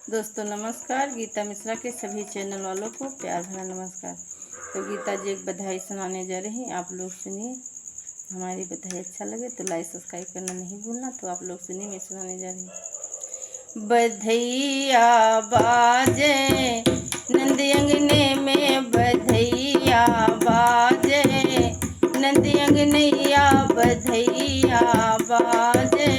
दोस्तों नमस्कार। गीता मिश्रा के सभी चैनल वालों को प्यार भरा नमस्कार। तो गीता जी एक बधाई सुनाने जा रही हैं, आप लोग सुनिए। हमारी बधाई अच्छा लगे तो लाइक सब्सक्राइब करना नहीं भूलना। तो आप लोग सुनिए, मैं सुनाने जा रही हूँ। बधैया बाजे नंद अंगने में, बधैया बाजे नंद अंगनैया, बधैया बाजे।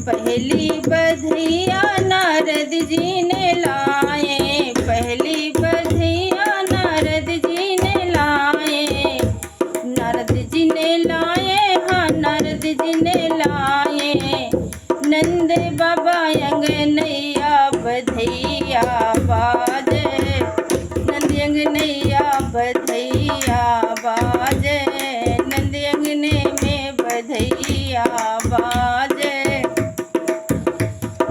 पहली बधैया नारद जी ने लाए, पहली बधैया नारद जी ने लाए, नारद जी ने लाए, हाँ नारद जी ने लाए। नंद बाबा अंगनैया, बधैया बाजे नंद अंगनैया, बधैया बाजे। नंद अंगने में बधैया बाजे।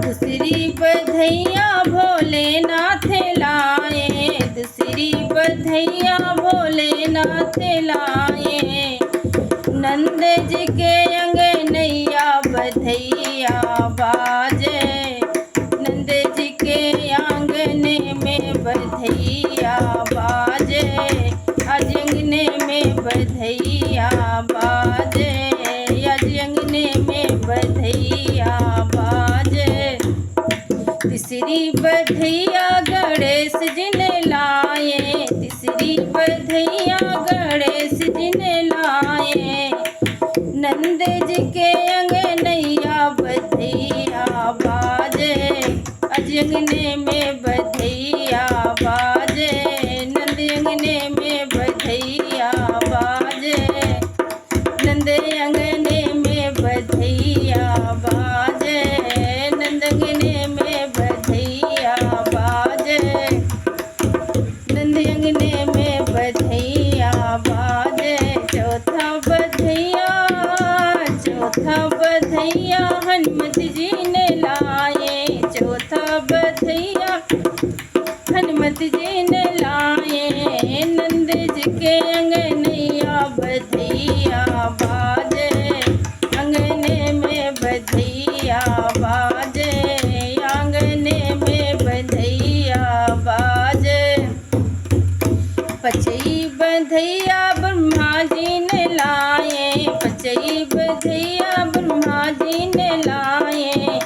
दूसरी बधैया भोलेनाथ लाए, दूसरी बधैया भोलेनाथ लाए। नंद जी के अंगनैया, बधैया बाजे। नंद जी के आंगने में बधैया बाजे, आज अंगने में बधैया बाजे, आज अंगने में बधैया बाजे। तीसरी बधैया गणेश जी ने लाए, तीसरी बधैया गणेश जी ने लाए। नंद जी के अंगनैया, बधैया बाजे, आज अंगने में बधैया बाजे, नंद अंगने में बधैया बाजे, नंद अंगने में बधैया बाजे, नंद अंगने में बधैया बाजे, नंद अंगने में बधैया बाजे। चौथा बधैया, चौथा बधैया हनुमत जी ने लाए, चौथा बधैया हनुमत जी ने लाए। नंद जी के अंगनैया, बधैया बाजे, अंगने में बधैया बाजे, आंगने में बधैया बाजे। पचई बधैया ब्रह्मा जी ने लाए, पचई बधैया ब्रह्मा जी ने लाए।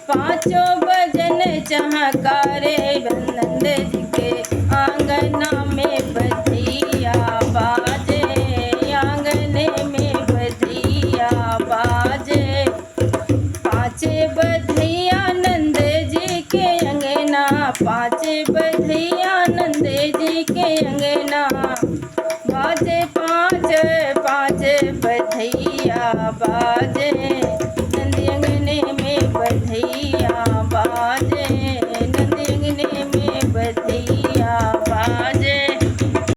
पांचों भजन चहकारे, नंद जी के आंगना में बधैया बाजे, आंगने में बधैया बाजे। पांचे बधैया नंद जी के अंगना, पांचे बधैया नंद जी के अंगना। बाजे पांच पांच बधैया बाजे,